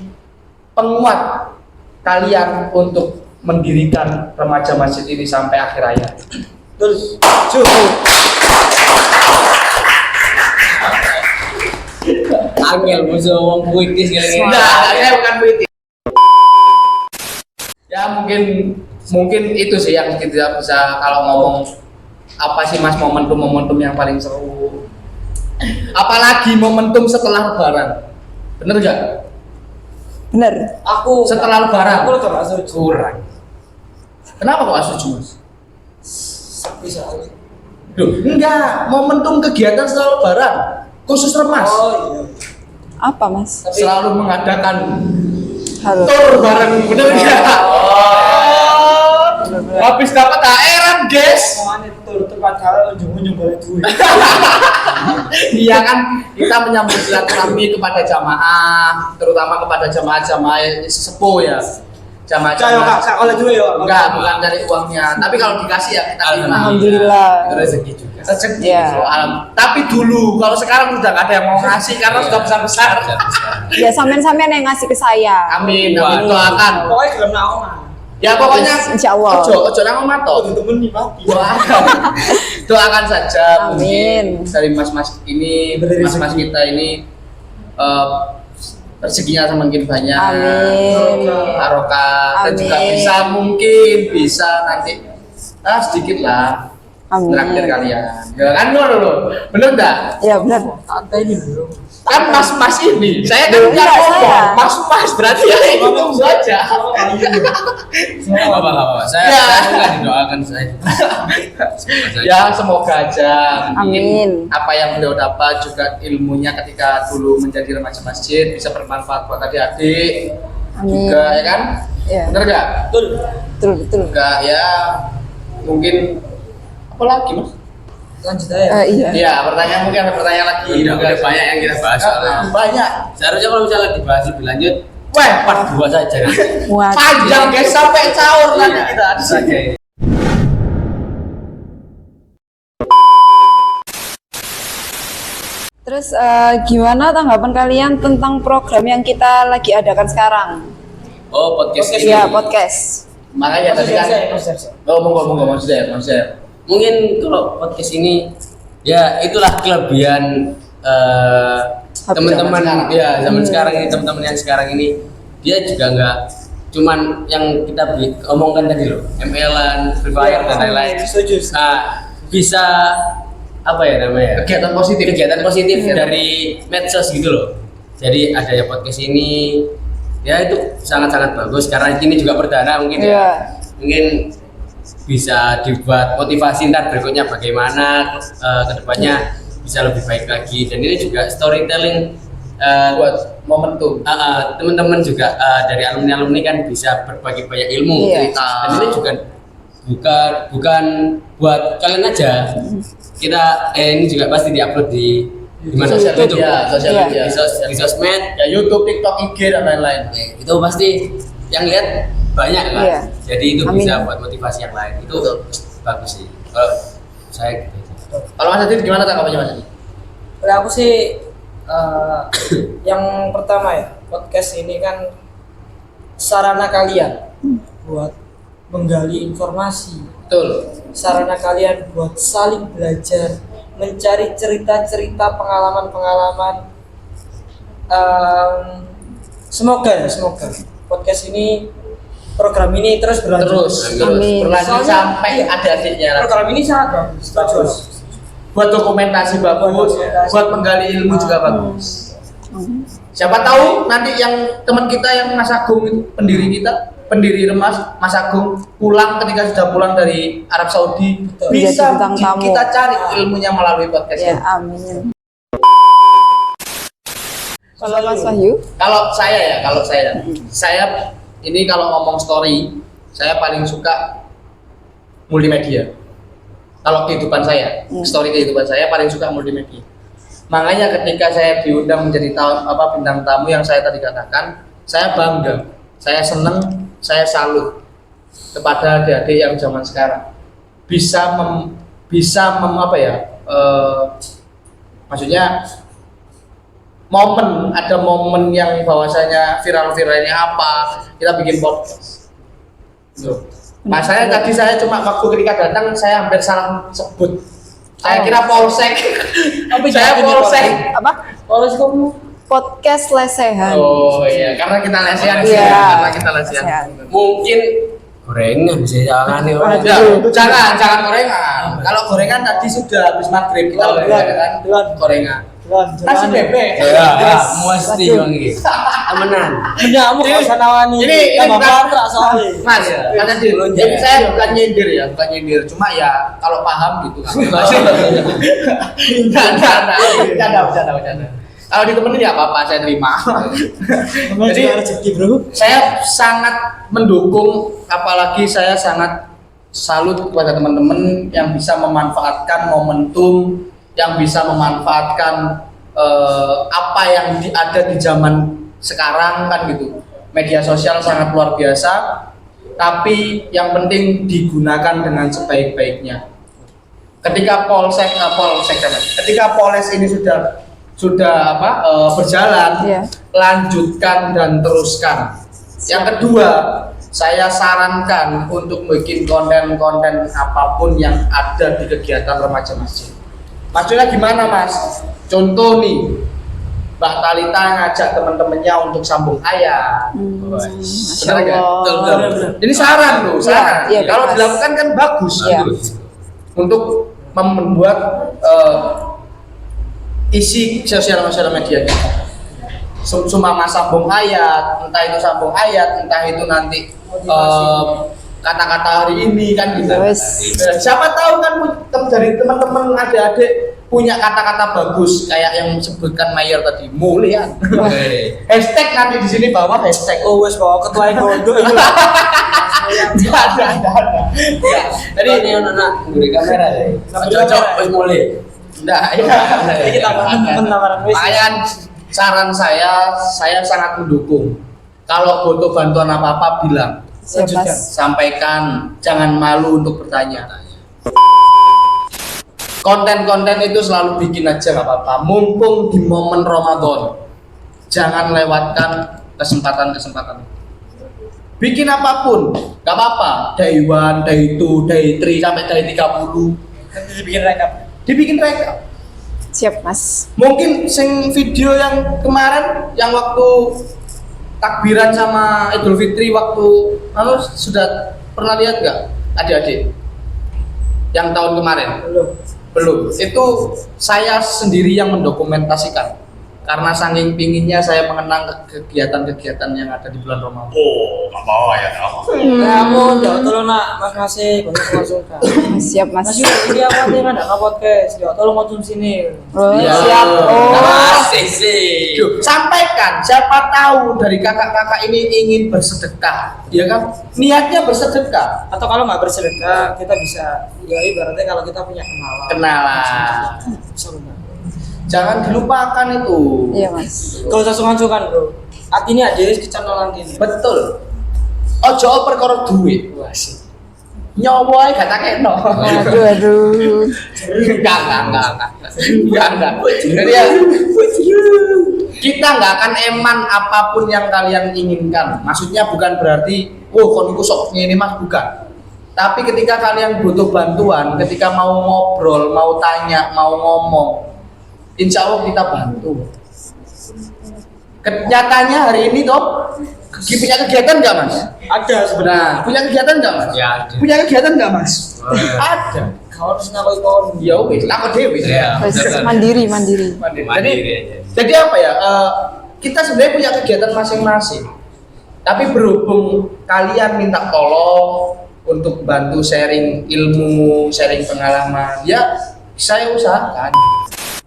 penguat kalian untuk mendirikan remaja masjid ini sampai akhir hayat. Betul. Angel musuh wong puitis gini. Enggak, saya bukan politik. Ya mungkin Mungkin itu sih yang tidak bisa kalau ngomong apa sih Mas momentum yang paling seru. Apalagi momentum setelah lebaran. Bener nggak? Bener. Aku Setelah lebaran. Aku udah masuk Kurang. Kenapa kok setuju Mas? sepi soalnya. Duh, enggak, momentum kegiatan setelah lebaran khusus Remas Oh iya. Apa Mas? Tapi selalu mengadakan Halo. tur bareng, bener nggak? Habis dapat HR guys. omongannya tur padahal ujung-ujung balik duit. Iya kan, kita menyambut silaturahmi kepada jamaah, terutama kepada jamaah-jamaah sesepuh ya. Kak, Jamaah-jamaah. kalau dulu ya. Enggak, bukan dari uangnya. Tapi kalau dikasih ya kita terima. Alhamdulillah. Itu rezeki juga. Rezeki. Iya. Tapi dulu, kalau sekarang udah nggak ada yang mau ngasih karena sudah besar-besar. Ya sampean-sampean yang ngasih ke saya. Amin, Wah. amin, doakan. Pokoknya gelem naongan. Ya pokoknya Insya Allah. ojo nang omah Oh, to. temen nih mati. Doakan saja Amin. mungkin dari mas-mas ini, Beri mas-mas rezeki. kita ini rezekinya semakin banyak. Amin. Barokah dan juga Amin. bisa nanti sedikit lah Amin. traktir kalian. Ya kan loh. Bener enggak? Ya benar. Santai nih bro. Kan mas-mas ini, saya kan Loh, nggak enggak, ngomong, saya. mas-mas berarti ya itu saja. Nggak apa-apa. Saya Ya. nggak didoakan saya. Ya semoga aja Amin. apa yang beliau dapat juga ilmunya ketika dulu menjadi remaja masjid bisa bermanfaat buat adik-adik Amin. juga ya kan? Ya. Bener nggak? Betul. Betul betul. Enggak ya mungkin apa lagi mas? Lanjut aja. Iya. Iya pertanyaan mungkin ada pertanyaan lagi. Udah banyak yang kita bahas soalnya. Banyak. Seharusnya kalau misalnya dibahas lebih lanjut, Wah part 2 saja. Waduh. panjang guys sampai sahur nanti Iya, kita di sini. saja. Terus gimana tanggapan kalian tentang program yang kita lagi adakan sekarang? Oh, podcast ini. Iya, podcast. Makanya tadi kan. Oh monggo maksudnya. Mungkin kalau podcast ini ya itulah kelebihan teman-teman Zaman sekarang. ya zaman sekarang ini, teman-teman yang sekarang ini dia juga nggak cuman yang kita omongkan tadi loh, ML-an, Free Fire dan lain-lain. Setuju. Nah, bisa apa ya namanya? Kegiatan positif. Dari medsos gitu loh. Jadi ada ya podcast ini, ya itu sangat-sangat bagus karena ini juga perdana mungkin Iya. ya. Mungkin bisa dibuat motivasi ntar berikutnya bagaimana kedepannya bisa lebih baik lagi, dan ini juga storytelling Buat momentum. teman-teman juga dari alumni kan bisa berbagi banyak ilmu, Iya. cerita, dan ini juga bukan buat kalian aja, kita ini juga pasti diupload di mana Sosial YouTube, media, sosial Iya. media. di sosmed Ya YouTube, TikTok, IG dan lain-lain. itu pasti yang lihat banyak kan. Iya. Jadi itu Amin. bisa buat motivasi yang lain, itu Betul. bagus sih kalau saya gitu. Kalau Mas Adit gimana tanggapannya Mas Adit? Kalau aku sih yang pertama ya, podcast ini kan sarana kalian buat menggali informasi, Betul. sarana kalian buat saling belajar, mencari cerita-cerita pengalaman-pengalaman. Semoga podcast ini, program ini terus berlanjut. Terus Amin. berlanjut Soalnya, sampai iya. ada adiknya lagi. Program ini sangat bagus. Buat dokumentasi bagus, Dokumentasi. buat menggali ilmu juga bagus. Siapa tahu nanti yang teman kita yang Mas Agung itu, pendiri Remas, Mas Agung pulang ketika sudah pulang dari Arab Saudi Betul. bisa Menjadi bintang tamu. kita cari ilmunya melalui podcast Ya, ini. amin. Kalau Mas Wahyu? Kalau saya ini kalau ngomong story, saya paling suka multimedia. Kalau kehidupan saya, story kehidupan saya paling suka multimedia. Makanya ketika saya diundang menjadi bintang tamu yang saya tadi katakan, saya bangga, saya seneng, saya salut kepada adik-adik yang zaman sekarang maksudnya ada momen yang bahwasanya viral-viralnya apa, kita bikin podcast. Loh. Nah, saya cuma waktu ketika datang saya hampir salah sebut. Saya kira polsek. Saya polsek. Apa? Kalau kamu Podcast lesehan. Oh iya, karena kita lesehan sih. Iya. Karena kita lesehan. Lesehan. Mungkin gorengan sih jangan nih. Jangan gorengan. Kalau gorengan tadi sudah habis maghrib kita kan gorengan. Nasi bebek. Ya, mesti bang ini. Temenan. Menyamuk kok sana wani. Ini tambah bukan- kontrak soalnya. Mas, kata dia, jadi saya bukan nyindir ya, bukan nyindir. Cuma ya kalau paham gitu kan. Bercanda. Kalau ditemenin ya apa-apa, saya terima. Namanya juga rezeki, Bro. Saya sangat mendukung, apalagi saya sangat salut kepada teman-teman yang bisa memanfaatkan momentum, yang bisa memanfaatkan apa yang ada di zaman sekarang kan gitu. Media sosial sangat luar biasa, tapi yang penting digunakan dengan sebaik-baiknya. Ketika ketika Polres ini sudah berjalan, Iya. lanjutkan dan teruskan. Yang kedua, saya sarankan untuk bikin konten-konten apapun yang ada di kegiatan remaja masjid. Maksudnya gimana, Mas? Contoh nih, Mbak Talita ngajak teman-temannya untuk sambung ayat. Masya Benar nggak? Allah. Betul. Ini saran loh, saran. Iya, Kalau Mas. dilakukan kan bagus Iya. gitu loh. Untuk membuat isi sosial media kita. Cuma sambung ayat, entah itu sambung ayat, entah itu nanti kata-kata hari ini kan gitu. Yes. Siapa tahu kan dari teman-teman adik-adik punya kata-kata bagus kayak yang sebutkan Mayer tadi, mulia. Hashtag nanti di sini bawah hashtag. Oh, wes bawa ketua yang gondok itu. Ada. Jadi ini anak beri kamera ya. Cocok wis mulai. Enggak, ya. Jadi kita penawaran wes. Makanya saran saya sangat mendukung. Kalau butuh bantuan apa-apa bilang, Siap, Mas. sampaikan, jangan malu untuk bertanya. Konten-konten itu selalu bikin aja nggak apa-apa. Mumpung di momen Ramadan, jangan lewatkan kesempatan-kesempatan. Bikin apapun, nggak apa-apa. Day 1, day 2, day 3 sampai day 30. Nanti dibikin rekap. Dibikin rekap. Siap, Mas. Mungkin sing video yang kemarin yang waktu takbiran sama Idul Fitri waktu sudah pernah lihat nggak adik-adik? Yang tahun kemarin? Belum. Itu saya sendiri yang mendokumentasikan. Karena saking pinginnya saya mengenang kegiatan-kegiatan yang ada di bulan Ramadan. Oh, nggak mau ya dong. Kamu enggak tolong nak Mas ngasih langsung kan. Siap, Mas. Mas Yul, ini apa nih ada podcast? Enggak tolong konsumsi sini. Oh, Iya. siap. Oh. Asik sih. Duh, sampaikan, siapa tahu dari kakak-kakak ini ingin bersedekah, ya kan? Niatnya bersedekah. Atau kalau nggak bersedekah, kita bisa ya ibaratnya kalau kita punya kenalan. Kenalan. Bisa benar. Jangan dilupakan itu. Iya, Mas. Gak usah sungkan-sungkan, Bro. Artinya aja di channel nanti. Betul. Ojo perkara duit. Nyawa ae gak takekno. Aduh. Enggak. Jadi ya, kita nggak akan eman apapun yang kalian inginkan. Maksudnya bukan berarti, kon iku sok ngene Mas, bukan. Tapi ketika kalian butuh bantuan, ketika mau ngobrol, mau tanya, mau ngomong, insya Allah kita bantu. Kenyataannya hari ini toh, punya kegiatan nggak Mas? Ada sebenarnya. Nah, punya kegiatan nggak Mas? Ya, ada. Punya kegiatan nggak Mas? Oh, iya. Ada. Kau harus ngakui kawan. Ya wis, aku dewe. Ya. Wes, mandiri. Jadi, Mandiri aja. jadi apa ya? Kita sebenarnya punya kegiatan masing-masing. Tapi berhubung kalian minta tolong untuk bantu sharing ilmu, sharing pengalaman, ya saya usahakan.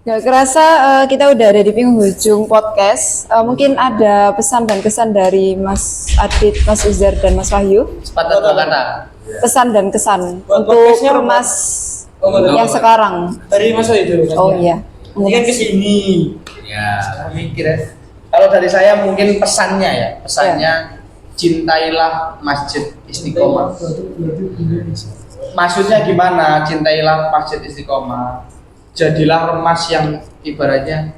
Gak kerasa kita udah ada di penghujung podcast. Mungkin ada pesan dan kesan dari Mas Adit, Mas Uzair, dan Mas Wahyu. Sepatah dua kata. Pesan dan kesan Buat untuk podcastnya apa? Mas Oh, betul. yang sekarang. Dari Mas itu kan. Oh iya. Ini kan kesini. Ya. Saya mikir ya. Kalau dari saya mungkin pesannya ya, pesannya cintailah Masjid Istiqomah. Maksudnya gimana? Cintailah Masjid Istiqomah. Jadilah remas yang ibaratnya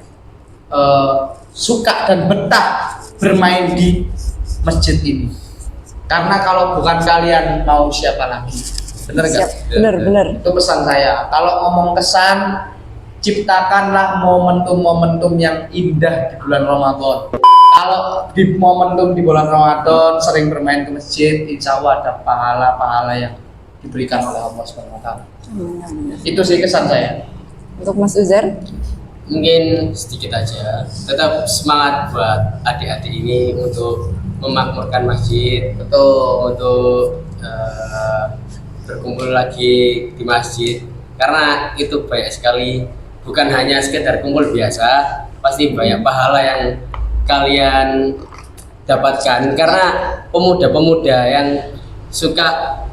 suka dan betah bermain di masjid ini. Karena kalau bukan kalian mau siapa lagi? Bener nggak? Siap. Bener. Itu pesan saya. Kalau ngomong kesan, ciptakanlah momentum-momentum yang indah di bulan Ramadan. Kalau di momentum di bulan Ramadan sering bermain ke masjid, insya Allah ada pahala-pahala yang diberikan oleh Allah Subhanahu Wa Taala. Itu sih kesan saya. Untuk Mas Uzair? Mungkin sedikit aja, tetap semangat buat adik-adik ini untuk memakmurkan masjid, untuk berkumpul lagi di masjid, karena itu banyak sekali, bukan hanya sekedar kumpul biasa, pasti banyak pahala yang kalian dapatkan, karena pemuda-pemuda yang suka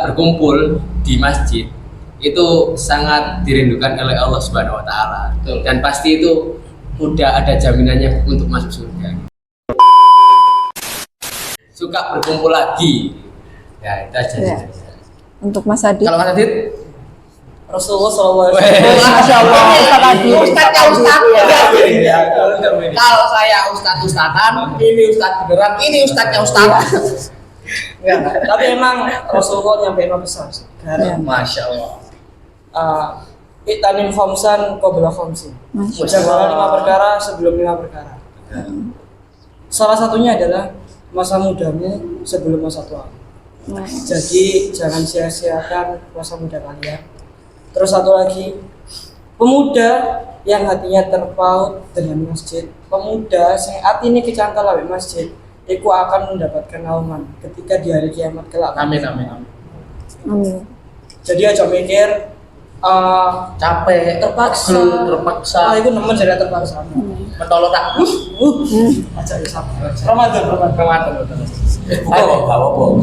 berkumpul di masjid itu sangat dirindukan oleh Allah Subhanahu Wa Taala, dan pasti itu udah ada jaminannya untuk masuk surga. Suka berkumpul lagi, ya itu aja. Ya. Untuk Mas Adit? Kalau Mas Adit, Rasulullah SAW. Masya Allah, Ustaz Adit. Ustaznya Ustaz. Iya. Kalau saya Ustaz-Ustazan, ini Ustaz beneran, ini Ustaznya Ustaz. Enggak, tapi emang Rasulullah nyampein pesan. Ya. Masya Allah. Itanim khamsan qabla khamsin. Masya Jagalah 5 perkara sebelum 5 perkara. Salah satunya adalah masa mudanya sebelum masa tua. Jadi jangan sia-siakan masa muda kalian. Terus satu lagi, pemuda yang hatinya terpaut dengan masjid, pemuda yang hati ini kecangkal awake masjid, iku akan mendapatkan naungan ketika di hari kiamat kelak. Amin, amin, amin. Amin. Jadi aja mikir Capek, terpaksa. Itu nemen jadi terpaksa. mentolong tak. Aja ya sabar. Ramadan.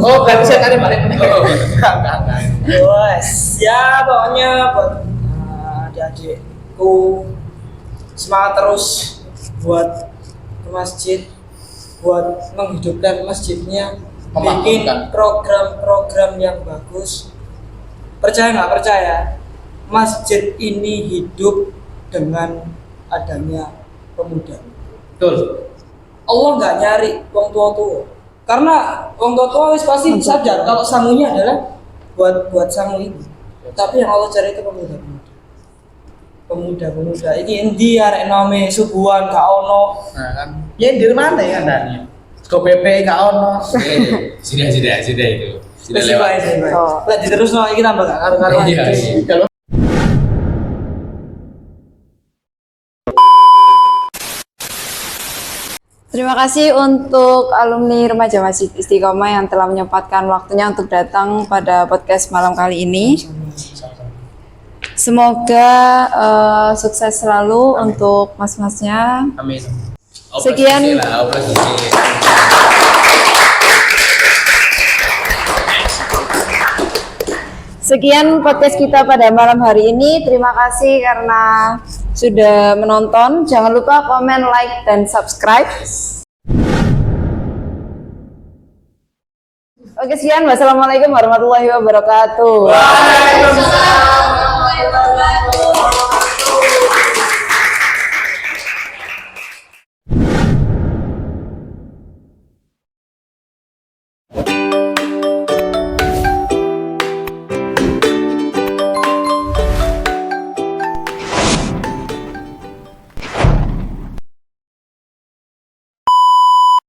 Oh, berarti saya tadi balik. Enggak. Wes, ya pokoknya buat adik-adikku semangat terus buat ke masjid, buat menghidupkan masjidnya, bikin Memakmurkan. program-program yang bagus. Percaya nggak percaya, masjid ini hidup dengan adanya pemuda. Betul. Allah nggak nyari wong tua-tua, karena wong tua-tua wis pasti sadar kalau sangunya adalah buat sangu ini. Tapi yang Allah cari itu pemuda. Ini endi arek nome subuhan gak ono. Nah kan, ya di mana ya andanya? Sego PP gak ono. Sudah itu. Sudah Wis lewat. bae. Oh. Lah diterusno iki tambah gak karo-karuan. Iya. Kalau Terima kasih untuk alumni Remaja Masjid Istiqomah yang telah menyempatkan waktunya untuk datang pada podcast malam kali ini. Semoga sukses selalu untuk mas-masnya. amin. Sekian. Operasi. Sekian podcast kita pada malam hari ini. Terima kasih karena sudah menonton. Jangan lupa komen, like, dan subscribe. Oke, sekian. Wassalamualaikum warahmatullahi wabarakatuh. Waalaikumsalam.